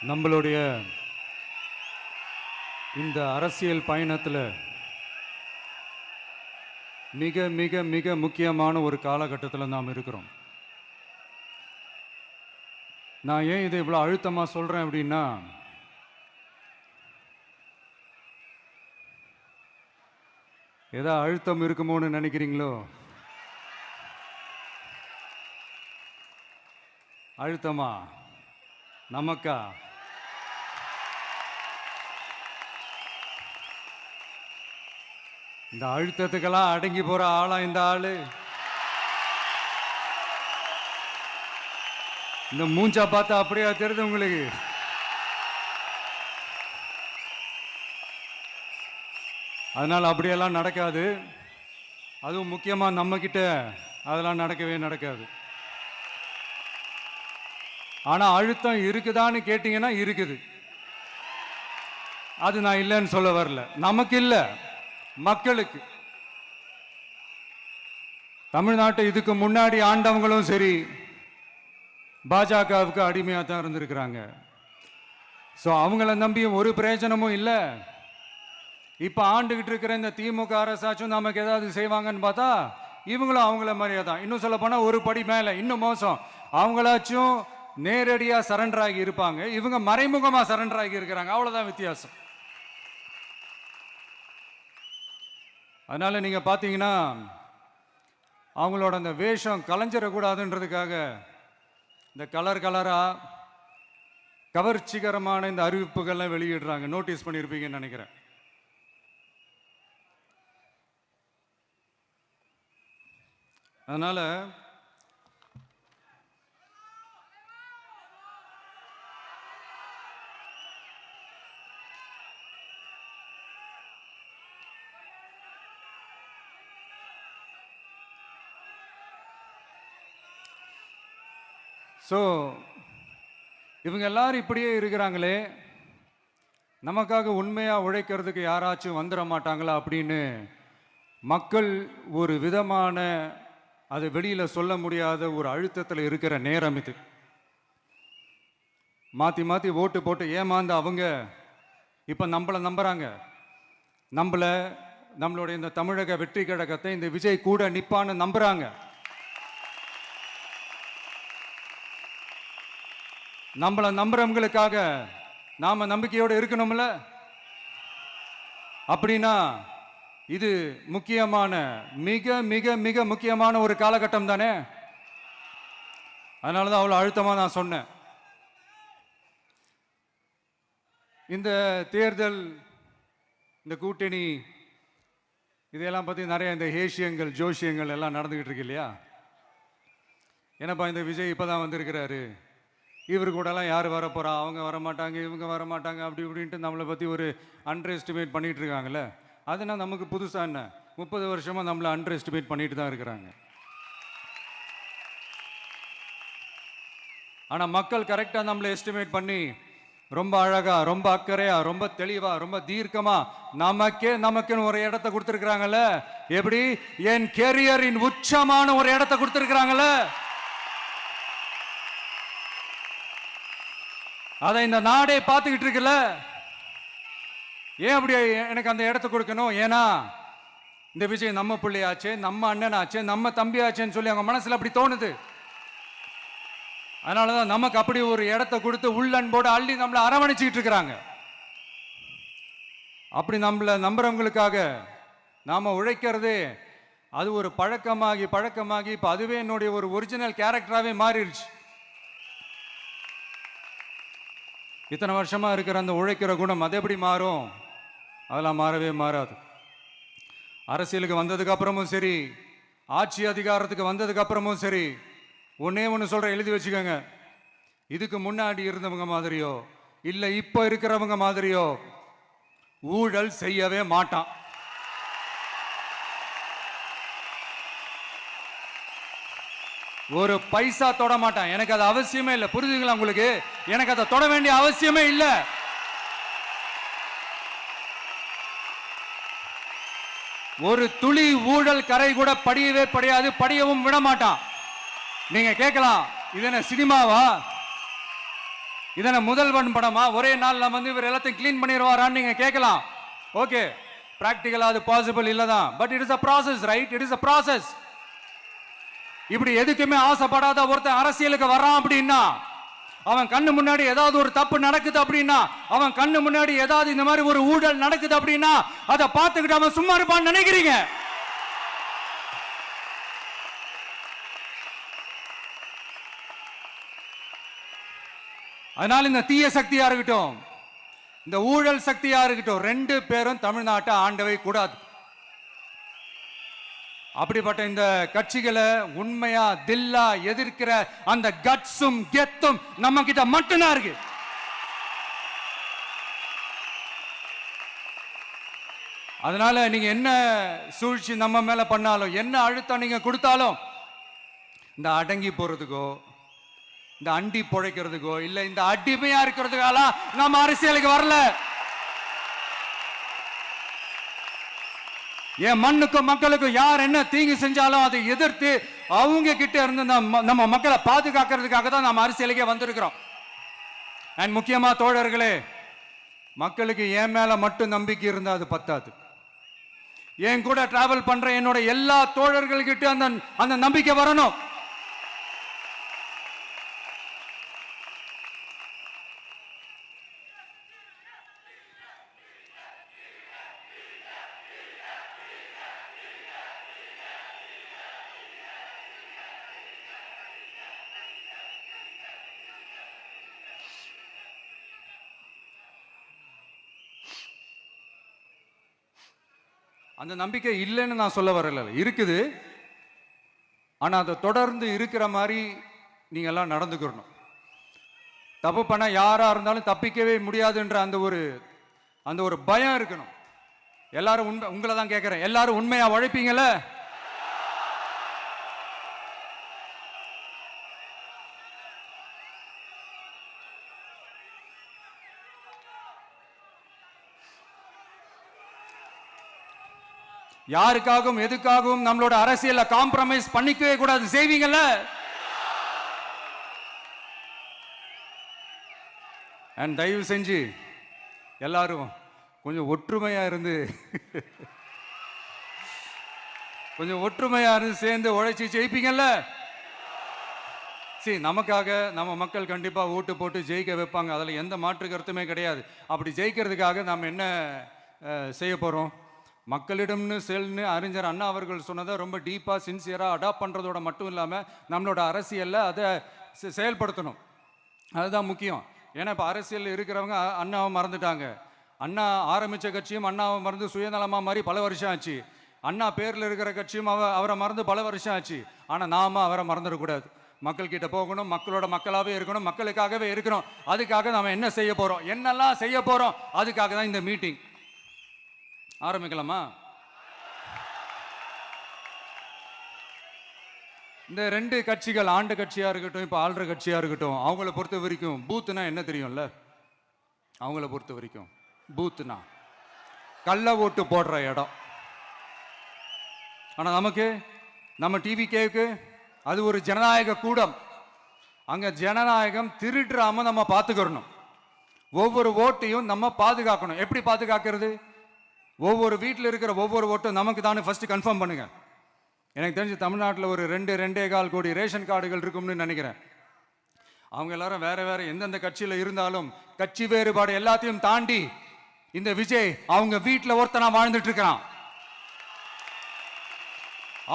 நம்மளுடைய இந்த அரசியல் பயணத்தில் மிக மிக மிக முக்கியமான ஒரு காலகட்டத்தில் நாம் இருக்கிறோம். நான் ஏன் இதை இவ்வளோ அழுத்தமாக சொல்கிறேன் அப்படின்னா, ஏதோ அழுத்தம் இருக்குமோன்னு நினைக்கிறீங்களோ? அழுத்தமா? நமக்கா? இந்த அழுத்தத்துக்கெல்லாம் அடங்கி போற ஆளா இந்த ஆளு? இந்த மூஞ்சா பார்த்தா அப்படியே தெரியுது உங்களுக்கு? அதனால அப்படியெல்லாம் நடக்காது. அதுவும் முக்கியமா நம்ம கிட்ட அதெல்லாம் நடக்கவே நடக்காது. ஆனா அழுத்தம் இருக்குதான்னு கேட்டீங்கன்னா இருக்குது. அது நான் இல்லைன்னு சொல்ல வரல. நமக்கு இல்லை, மக்களுக்கு. தமிழ்நாட்டை இதுக்கு முன்னாடி ஆண்டவங்களும் சரி பாஜகவுக்கு அடிமையாக தான் இருந்திருக்கிறாங்க. ஸோ அவங்கள நம்பியும் ஒரு பிரயோஜனமும் இல்லை. இப்போ ஆண்டுகிட்டு இருக்கிற இந்த திமுக அரசாச்சும் நமக்கு ஏதாவது செய்வாங்கன்னு பார்த்தா இவங்களும் அவங்கள மாதிரியே தான். இன்னும் சொல்ல போனால் ஒரு படி மேலே, இன்னும் மோசம். அவங்களாச்சும் நேரடியாக சரண்டர் ஆகி இருப்பாங்க, இவங்க மறைமுகமாக சரண்டர் ஆகி இருக்கிறாங்க. அவ்வளோதான் வித்தியாசம். அதனால நீங்க பார்த்தீங்கன்னா அவங்களோட அந்த வேஷம் கலைஞ்சிடக்கூடாதுன்றதுக்காக இந்த கலர் கலரா கவர்ச்சிகரமான இந்த அறிவிப்புகள்லாம் வெளியிடுறாங்க. நோட்டீஸ் பண்ணியிருப்பீங்கன்னு நினைக்கிறேன். அதனால இவங்க எல்லாரும் இப்படியே இருக்கிறாங்களே, நமக்காக உண்மையாக உழைக்கிறதுக்கு யாராச்சும் வந்துட மாட்டாங்களா அப்படின்னு மக்கள் ஒரு விதமான அதை வெளியில் சொல்ல முடியாத ஒரு அழுத்தத்தில் இருக்கிற நேரம் இது. மாற்றி மாற்றி ஓட்டு போட்டு ஏமாந்து அவங்க இப்போ நம்மளை நம்புகிறாங்க. நம்மளுடைய இந்த தமிழக வெற்றி கழகத்தை இந்த விஜய் கூட நிற்பான்னு நம்புகிறாங்க. நம்மளை நம்புறவங்களுக்காக நாம நம்பிக்கையோடு இருக்கணும்ல. அப்படின்னா இது முக்கியமான மிக மிக மிக முக்கியமான ஒரு காலகட்டம் தானே. அதனாலதான் அவ்வளோ அழுத்தமா நான் சொன்னேன். இந்த தேர்தல், இந்த கூட்டணி, இதெல்லாம் பத்தி நிறைய இந்த ஹேஷியங்கள் ஜோஷியங்கள் எல்லாம் நடந்துகிட்டு இருக்கு இல்லையா? என்னப்பா இந்த விஜய் இப்பதான் வந்திருக்கிறாரு, இவர் கூடலாம் யார் வரப்போகிறா, அவங்க வரமாட்டாங்க, இவங்க வரமாட்டாங்க, அப்படி இப்படின்ட்டு நம்மளை பற்றி ஒரு அண்டர் எஸ்டிமேட் பண்ணிகிட்டு இருக்காங்களே. அதுனா நமக்கு புதுசாக என்ன? 30 வருஷமாக நம்மளை அண்டர் எஸ்டிமேட் பண்ணிட்டு தான் இருக்கிறாங்க. ஆனால் மக்கள் கரெக்டாக நம்மளை எஸ்டிமேட் பண்ணி ரொம்ப அழகாக, ரொம்ப அக்கறையாக, ரொம்ப தெளிவாக, ரொம்ப தீர்க்கமாக நமக்குன்னு ஒரு இடத்த கொடுத்துருக்குறாங்கல்ல. எப்படி? என் கேரியரின் உச்சமான ஒரு இடத்த கொடுத்துருக்குறாங்கல்ல. அதை இந்த நாடே பார்த்துக்கிட்டு இருக்குல்ல. ஏன் அப்படி எனக்கு அந்த இடத்த கொடுக்கணும்? ஏன்னா இந்த விஜய் நம்ம பிள்ளையாச்சே, நம்ம அண்ணனாச்சே, நம்ம தம்பி ஆச்சேன்னு சொல்லி அவங்க மனசுல அப்படி தோணுது. அதனாலதான் நமக்கு அப்படி ஒரு இடத்த கொடுத்து உள்ளன்போடு அள்ளி நம்மளை அரவணைச்சிக்கிட்டு இருக்கிறாங்க. அப்படி நம்மளை நம்புறவங்களுக்காக நாம உழைக்கிறதே அது ஒரு பழக்கமாகி இப்ப அதுவே என்னுடைய ஒரு ஒரிஜினல் கேரக்டராகவே மாறிடுச்சு. இத்தனை வருஷமா இருக்கிற அந்த உழைக்கிற குணம் அது எப்படி மாறும்? அதெல்லாம் மாறவே மாறாது. அரசியலுக்கு வந்ததுக்கு அப்புறமும் சரி, ஆட்சி அதிகாரத்துக்கு வந்ததுக்கு அப்புறமும் சரி, ஒன்னே ஒன்று சொல்ற, எழுதி வச்சுக்கோங்க. இதுக்கு முன்னாடி இருந்தவங்க மாதிரியோ இல்லை இப்போ இருக்கிறவங்க மாதிரியோ ஊழல் செய்யவே மாட்டான். ஒரு பைசா தொட மாட்டான். எனக்கு அது அவசியமே இல்லை. புரியுதுங்களா உங்களுக்கு? எனக்கு அதை தொட வேண்டிய அவசியமே இல்லை. ஒரு துளி ஊழல் கரை கூட படியவே படியாது, படியவும் விட மாட்டான். நீங்க கேட்கலாம், இது என்ன சினிமாவா? இதன முதல்வன் படமா? ஒரே நாள்ல வந்து இவர் எல்லாத்தையும் கிளீன் பண்ணிடுவாரான்னு நீங்க கேட்கலாம். ஓகே, பிராக்டிகலா அது பாசிபிள் இல்லதான். But it is a process, right? It is a process. இப்படி எதுக்குமே ஆசைப்படாத ஒருத்தன் அரசியலுக்கு வரான் அப்படின்னா, அவன் கண்ணு முன்னாடி ஏதாவது ஒரு தப்பு நடக்குது அப்படின்னா, அவன் கண்ணு முன்னாடி ஏதாவது இந்த மாதிரி ஒரு ஊழல் நடக்குது அப்படின்னா, அதை பார்த்துக்கிட்டு அவன் சும்மா இருப்பான்னு நினைக்கிறீங்க? அதனால இந்த தீய சக்தியா இருக்கட்டும், இந்த ஊழல் சக்தியா இருக்கட்டும், ரெண்டு பேரும் தமிழ்நாட்டை ஆண்டவை கூடாது. அப்படிப்பட்ட இந்த கட்சிகளை உண்மையா தில்லா எதிர்க்கிற அந்த கட்ஸும் கெத்தும் நம்ம கிட்ட மட்டும்தான் இருக்கு. அதனால நீங்க என்ன சூழ்ச்சி நம்ம மேல பண்ணாலும், என்ன அழுத்தம் நீங்க கொடுத்தாலும், இந்த அடங்கி போறதுக்கோ, இந்த அண்டி பொழைக்கிறதுக்கோ, இல்ல இந்த அடிமையா இருக்கிறதுக்கால நம்ம அரசியலுக்கு வரல. என் மண்ணுக்கும் மக்களுக்கும் யார் என்ன தீங்கு செஞ்சாலும் அதை எதிர்த்து அவங்க கிட்ட இருந்து நம்ம மக்களை பாதுகாக்கிறதுக்காக தான் நம்ம அரசியலுக்கே வந்திருக்கிறோம். அண்ட் முக்கியமா தோழர்களே, மக்களுக்கு என் மேல மட்டும் நம்பிக்கை இருந்தா அது பத்தாது. என் கூட டிராவல் பண்ற என்னோட எல்லா தோழர்கள்கிட்ட அந்த நம்பிக்கை வரணும். அந்த நம்பிக்கை இல்லைன்னு நான் சொல்ல வரல, இருக்குது. ஆனா அதை தொடர்ந்து இருக்கிற மாதிரி நீங்க எல்லாம் நடந்துக்கணும். தப்பு பண்ண யாரா இருந்தாலும் தப்பிக்கவே முடியாதுன்ற அந்த ஒரு பயம் இருக்கணும். எல்லாரும் உங்களை தான் கேட்கிறேன், எல்லாரும் உண்மையா உழைப்பீங்கல்ல? யாருக்காகவும் எதுக்காகவும் நம்மளோட அரசியல காம்ப்ரமைஸ் பண்ணிக்கவே கூடாது. செய்வீங்கல்ல? அண்ட் தயவு செஞ்சு எல்லாரும் கொஞ்சம் ஒற்றுமையா இருந்து சேர்ந்து உழைச்சி ஜெயிப்பீங்கல்ல? சரி, நமக்காக நம்ம மக்கள் கண்டிப்பா ஓட்டு போட்டு ஜெயிக்க வைப்பாங்க, அதுல எந்த மாற்று கருத்துமே கிடையாது. அப்படி ஜெயிக்கிறதுக்காக நாம் என்ன செய்ய போறோம்? மக்களிடம்னு செல்னு அறிஞர் அண்ணா அவர்கள் சொன்னதை ரொம்ப டீப்பாக சின்சியராக அடாப்ட் பண்ணுறதோட மட்டும் இல்லாமல் நம்மளோட அரசியலில் அதை செயல்படுத்தணும். அதுதான் முக்கியம். ஏன்னா இப்போ அரசியல் இருக்கிறவங்க அண்ணாவை மறந்துட்டாங்க. அண்ணா ஆரம்பித்த கட்சியும் அண்ணாவை மறந்து சுயநலமாக மாதிரி பல வருஷம் ஆச்சு. அண்ணா பேரில் இருக்கிற கட்சியும் அவரை மறந்து பல வருஷம் ஆச்சு. ஆனால் நாம அவரை மறந்துடக்கூடாது. மக்கள்கிட்ட போகணும், மக்களோட மக்களாகவே இருக்கணும், மக்களுக்காகவே இருக்கணும். அதுக்காக நாம் என்ன செய்ய போகிறோம், என்னெல்லாம் செய்ய போகிறோம், அதுக்காக தான் இந்த மீட்டிங். ஆரம்பிக்கலாமா? இந்த ரெண்டு கட்சிகள், ஆண்ட கட்சியா இருக்கட்டும், இப்ப ஆள்ற கட்சியா இருக்கட்டும், அவங்கள பொறுத்த வரைக்கும் பூத்துனா என்ன தெரியும்ல? அவங்கள பொறுத்த வரைக்கும் பூத்துனா கள்ள ஓட்டு போடுற இடம். ஆனா நமக்கு, நம்ம டிவிகேக்கு அது ஒரு ஜனநாயக கூடம். அங்க ஜனநாயகம் திருடாம நம்ம பார்த்துக்கணும். ஒவ்வொரு ஓட்டையும் நம்ம பாதுகாக்கணும். எப்படி பாதுகாக்கிறது? ஒவ்வொரு வீட்டில் இருக்கிற ஒவ்வொரு ஓட்டும் நமக்கு தானே ஃபர்ஸ்ட் கன்ஃபார்ம் பண்ணுங்க. எனக்கு தெரிஞ்சு தமிழ்நாட்டில் ஒரு 2.25 கோடி ரேஷன் கார்டுகள் இருக்கும்னு நினைக்கிறேன். அவங்க எல்லாரும் வேற வேற எந்தெந்த கட்சியில் இருந்தாலும் கட்சி வேறுபாடு எல்லாத்தையும் தாண்டி இந்த விஜய் அவங்க வீட்டில் ஒருத்தனா வாழ்ந்துட்டு இருக்கிறான்.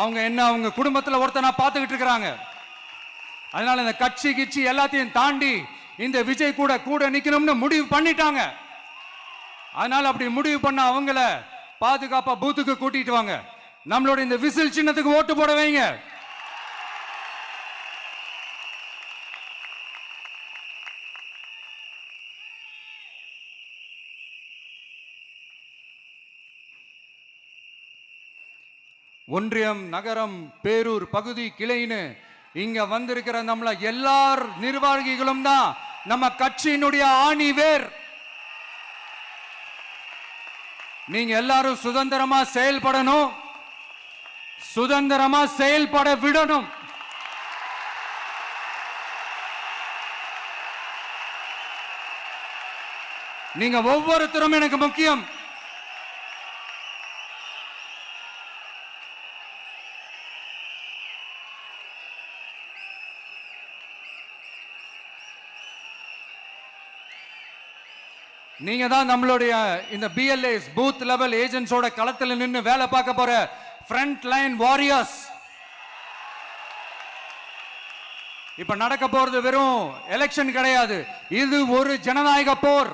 அவங்க குடும்பத்தில் ஒருத்தனா பார்த்துக்கிட்டு இருக்கிறாங்க. அதனால இந்த கட்சி கிச்சி எல்லாத்தையும் தாண்டி இந்த விஜய் கூட நிக்கணும்னு முடிவு பண்ணிட்டாங்க. அதனால அப்படி முடிவு பண்ண அவங்கள பாதுகாப்பா பூத்துக்கு கூட்டிட்டு வாங்க. நம்மளோட இந்த விசில் சின்னத்துக்கு ஓட்டு போட வைங்க. ஒன்றியம், நகரம், பேரூர், பகுதி, கிளைன்னு இங்க வந்திருக்கிற நம்மள எல்லார் நிர்வாகிகளும் தான் நம்ம கட்சியினுடைய ஆணி வேர். நீங்க எல்லாரும் சுதந்திரமா செயல்படணும், சுதந்திரமா செயல்பட விடணும். நீங்க ஒவ்வொருத்தரும் எனக்கு முக்கியம். நீங்க தான் நம்மளுடைய இந்த பிஎல்ஏஸ் பூத் லெவல் ஏஜென்ட்ஸோட களத்தில் நின்று வேலை பார்க்க போற ஃப்ரண்ட் லைன் வாரியர்ஸ். இப்ப நடக்க போறது வெறும் எலெக்ஷன் கிடையாது, இது ஒரு ஜனநாயக போர்.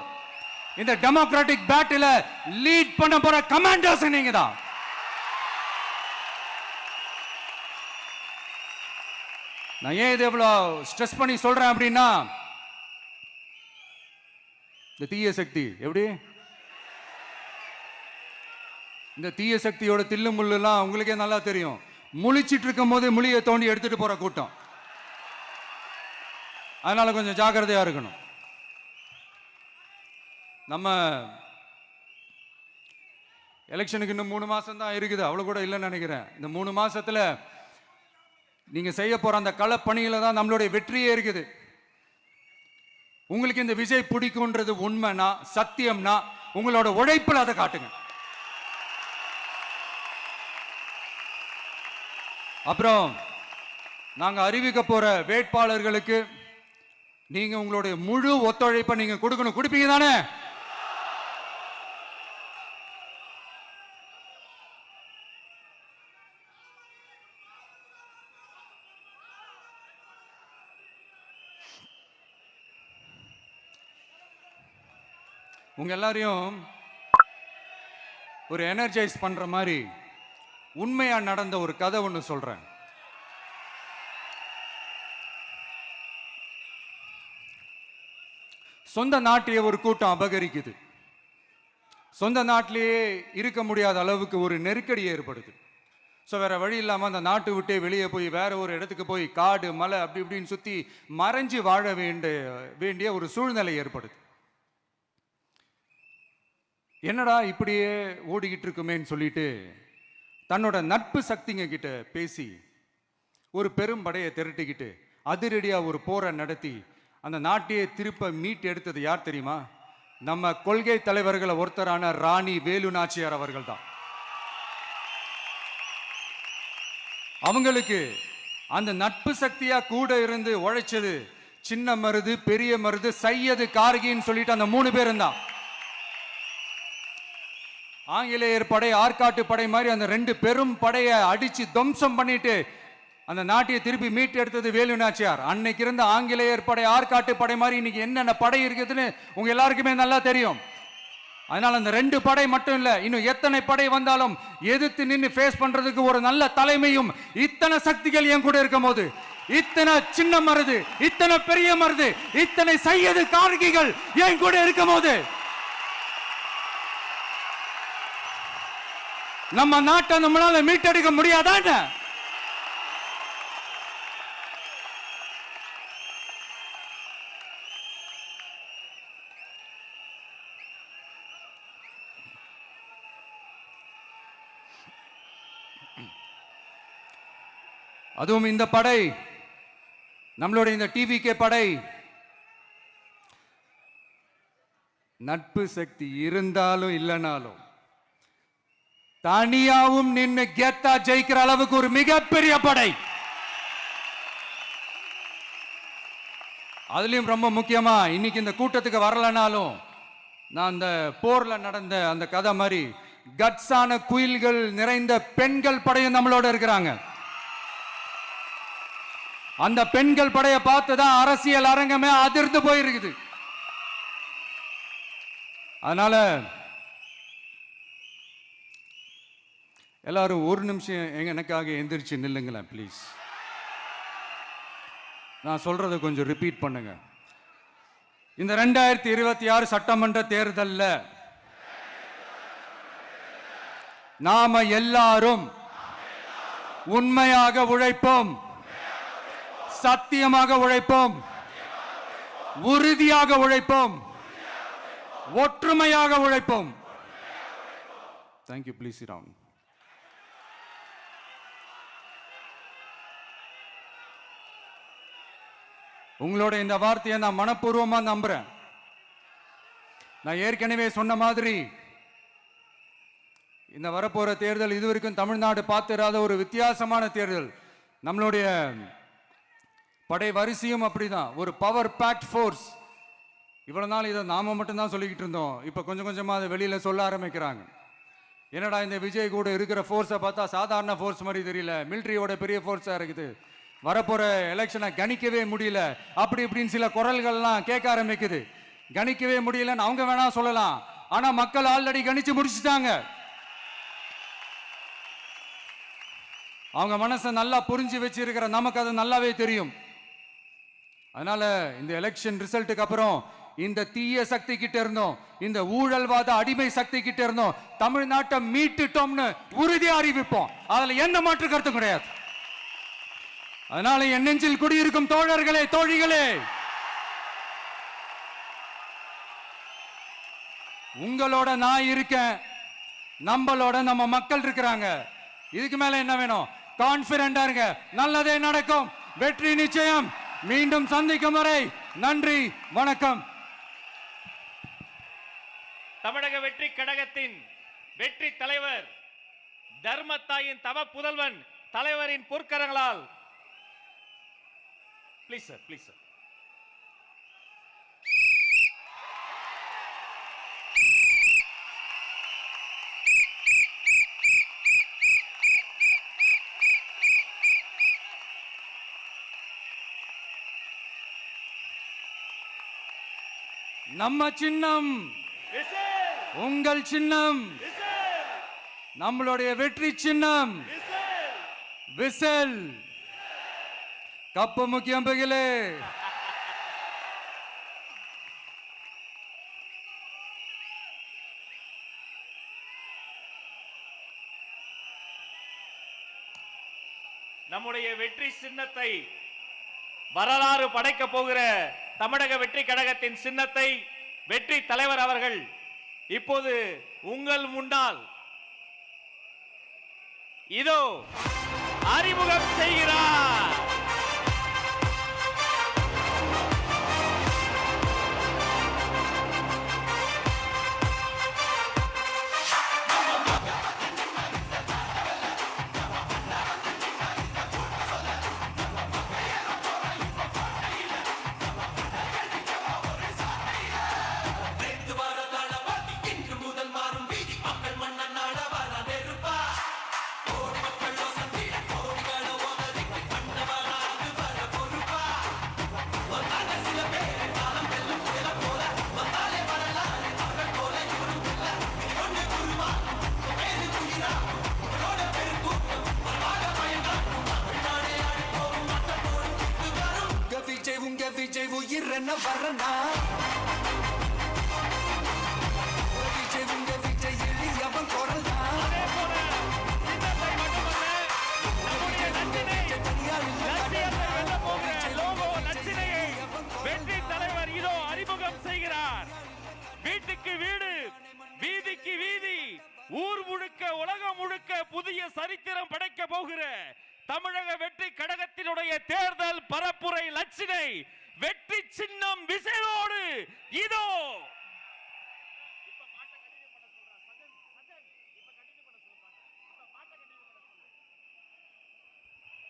இந்த டெமோக்ராட்டிக் பேட்டில லீட் பண்ண போற கமாண்டர்ஸ் நீங்க தான். நான் ஏன் இது எவ்வளவு ஸ்ட்ரெஸ் பண்ணி சொல்றேன் அப்படின்னா, இந்த தீய சக்தி எப்படி, இந்த தீய சக்தியோட தில்லு முள்ளுலாம் உங்களுக்கே நல்லா தெரியும். முழிச்சிட்டு இருக்கும் போது முழியை தோண்டி எடுத்துட்டு போற கூட்டம். அதனால கொஞ்சம் ஜாக்கிரதையா இருக்கணும். நம்ம எலெக்ஷனுக்கு இன்னும் 3 மாசம் தான் இருக்குது, அவ்வளவு கூட இல்லைன்னு நினைக்கிறேன். இந்த 3 மாசத்துல நீங்க செய்ய போற அந்த களப்பணியில தான் நம்மளுடைய வெற்றியே இருக்குது. உங்களுக்கு இந்த விஜய் பிடிக்கும்ன்றது உண்மைனா, சத்தியம்னா, உங்களோட உழைப்புல அதை காட்டுங்க. அப்புறம் நாங்க அறிவிக்க போற வேட்பாளர்களுக்கு நீங்க உங்களுடைய முழு ஒத்துழைப்பை நீங்க கொடுக்கணும். கொடுப்பீங்க தானே? உங்க எல்லாரையும் ஒரு எனர்ஜைஸ் பண்ற மாதிரி உண்மையா நடந்த ஒரு கதை ஒன்று சொல்றேன். சொந்த நாட்டையே ஒரு கூட்டம் அபகரிக்குது. சொந்த நாட்டிலேயே இருக்க முடியாத அளவுக்கு ஒரு நெருக்கடி ஏற்படுது. ஸோ வேற வழி இல்லாமல் அந்த நாட்டை விட்டே வெளியே போய் வேற ஒரு இடத்துக்கு போய் காடு மலை அப்படி இப்படின்னு சுற்றி மறைஞ்சு வாழ வேண்டிய ஒரு சூழ்நிலை ஏற்படுது. என்னடா இப்படியே ஓடிக்கிட்டு இருக்குமேன்னு சொல்லிட்டு தன்னோட நட்பு சக்திங்க கிட்ட பேசி ஒரு பெரும் படையை திரட்டிக்கிட்டு அதிரடியா ஒரு போரை நடத்தி அந்த நாட்டையே திருப்ப மீட் எடுத்தது யார் தெரியுமா? நம்ம கொள்கை தலைவர்களை ஒருத்தரான ராணி வேலு நாச்சியார் அவர்கள் தான். அவங்களுக்கு அந்த நட்பு சக்தியா கூட இருந்து உழைச்சது சின்ன மருது, பெரிய மருது, சையது, கார்கின்னு சொல்லிட்டு அந்த 3 பேரும் தான். ஆங்கிலேயர் படை, ஆற்காட்டு படை மாதிரி அந்த 2 பெரும் படையை அடிச்சு துவம்சம் பண்ணிட்டு அந்த நாட்டையை திருப்பி மீட்டு எடுத்தது வேலு நாச்சியார். அன்னைக்கு இருந்த ஆங்கிலேயர் படை, ஆற்காட்டு படை மாதிரி இன்னைக்கு என்னென்ன படை இருக்குதுன்னு உங்க எல்லாருக்குமே நல்லா தெரியும். அதனால அந்த 2 படை மட்டும் இல்ல, இன்னும் எத்தனை படை வந்தாலும் எதிர்த்து நின்று ஃபேஸ் பண்றதுக்கு ஒரு நல்ல தலைமையும் இத்தனை சக்திகள் என் கூட இருக்கும் போது, இத்தனை சின்ன மருது, இத்தனை பெரிய மருது, இத்தனை சையது, கார்கிகள் என் கூட இருக்கும் போது நம்ம நாட்டை நம்மளால மீட்டெடுக்க முடியாதான? அதுவும் இந்த படை, நம்மளுடைய இந்த டிவிகே படை, நட்பு சக்தி இருந்தாலும் இல்லைனாலும் தனியாவும் நின்று கெத்தா ஜெயிக்கிற அளவுக்கு ஒரு மிகப்பெரிய படை. அதுலயும் ரொம்ப முக்கியமா இன்னைக்கு இந்த கூட்டத்துக்கு வரலனாலும் நான் அந்த போர்ல நடந்த அந்த கதை மாதிரி கட்ஸான குயில்கள் நிறைந்த பெண்கள் படையும் நம்மளோட இருக்கிறாங்க. அந்த பெண்கள் படையை பார்த்துதான் அரசியல் அரங்கமே அதிர்ந்து போயிருக்குது. அதனால எல்லாரும் ஒரு நிமிஷம் எனக்காக எந்திரிச்சு நில்லுங்களேன் ப்ளீஸ். நான் சொல்றதை கொஞ்சம் ரிப்பீட் பண்ணுங்க. இந்த 2026 சட்டமன்ற தேர்தல்ல நாம எல்லாரும் உண்மையாக உழைப்போம், சத்தியமாக உழைப்போம், உறுதியாக உழைப்போம், ஒற்றுமையாக உழைப்போம். தேங்க்யூ. Please sit down. உங்களோட இந்த வார்த்தையை நான் மனப்பூர்வமா நம்புறேன். நான் ஏற்கனவே சொன்ன மாதிரி இந்த வரப்போற தேர்தல் இதுவரைக்கும் தமிழ்நாடு பார்த்திராத ஒரு வித்தியாசமான தேர்தல். நம்மளுடைய படை வரிசையும் அப்படிதான், ஒரு பவர் பேக்ட் ஃபோர்ஸ். இவ்வளவு நாள் இதை நாம மட்டும்தான் சொல்லிக்கிட்டு இருந்தோம். இப்ப கொஞ்சம் கொஞ்சமா அதை வெளியில சொல்ல ஆரம்பிக்கிறாங்க. என்னடா இந்த விஜய் கூட இருக்கிற ஃபோர்ஸை பார்த்தா சாதாரண ஃபோர்ஸ் மாதிரி தெரியல, மிலிட்ரியோட பெரிய ஃபோர்ஸா இருக்குது, வரப்போற எலெக்ஷனை கணிக்கவே முடியல, அப்படி இப்படின்னு சில குரல்கள்லாம் கேட்க ஆரம்பிக்குது. கணிக்கவே முடியலன்னு அவங்க வேணா சொல்லலாம், ஆனா மக்கள் ஆல்ரெடி கணிச்சு முடிச்சுட்டாங்க. அவங்க மனசை நல்லா புரிஞ்சு வச்சிருக்கிற நமக்கு அது நல்லாவே தெரியும். அதனால இந்த எலெக்ஷன் ரிசல்ட்டுக்கு அப்புறம் இந்த தீய சக்தி கிட்ட இருந்தோம், இந்த ஊழல்வாத அடிமை சக்தி கிட்ட இருந்தோம் தமிழ்நாட்டை மீட்டுட்டோம்னு உறுதியா அறிவிப்போம். அதுல எந்த மாற்று கருத்து கிடையாது. அதனால என் நெஞ்சில் குடியிருக்கும் தோழர்களே, தோழிகளே, உங்களோட நான் இருக்கேன், நம்மளோட நம்ம மக்கள் இருக்கிறாங்க. இதுக்கு மேல என்ன வேணும்? கான்பிடண்டா இருங்க, நல்லதே நடக்கும், வெற்றி நிச்சயம். மீண்டும் சந்திக்கும் வரை நன்றி, வணக்கம். தமிழக வெற்றி கழகத்தின் வெற்றி தலைவர், தர்மத்தாயின் தவ புதல்வன் தலைவரின் பொற்கரங்களால் ப்ளீஸ் சார், ப்ளீஸ் சார். நம்ம சின்னம் உங்கள் சின்னம், நம்மளுடைய வெற்றி சின்னம் விசில். கப்பு முக்கியம் பகிலே. நம்முடைய வெற்றி சின்னத்தை வரலாறு படைக்க போகிற தமிழக வெற்றி கழகத்தின் சின்னத்தை வெற்றி தலைவர் அவர்கள் இப்போது உங்கள் முன்னால் இதோ அறிமுகம் செய்கிறார். விஜய் உயிர் என்ன வரனா, விஜய் உங்க விஜய் எளியவன் குரல் வெற்றி தலைவர் இதோ அறிமுகம் செய்கிறார். வீட்டுக்கு வீடு, வீதிக்கு வீதி, ஊர் முழுக்க உலகம் முழுக்க புதிய சரித்திரம் படைக்க போகிற தமிழக வெற்றி கழகத்தினுடைய தேர்தல் பரப்புரை லட்சினை வெற்றி சின்னம் விசையோடு இதோ.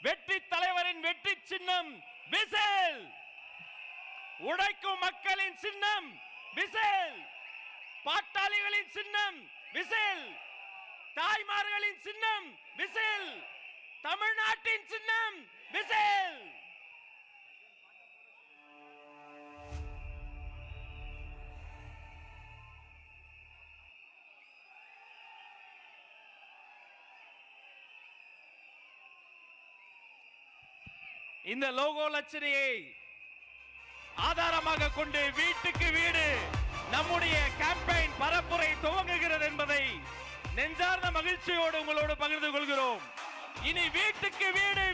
வெற்றி தலைவரின் வெற்றி சின்னம் விசில். உழைக்கும் மக்களின் சின்னம் விசில், பாட்டாளிகளின் சின்னம் விசில், தாய்மார்களின் சின்னம் விசில், தமிழ்நாட்டின் சின்னம் விசில். இந்த லோகோ லட்சணையை ஆதாரமாக கொண்டு வீட்டுக்கு வீடு நம்முடைய கேம்பெயின் பரப்புரை துவங்குகிறது என்பதை நெஞ்சார்ந்த மகிழ்ச்சியோடு உங்களோடு பகிர்ந்து கொள்கிறோம். இனி வீட்டுக்கு வீடு,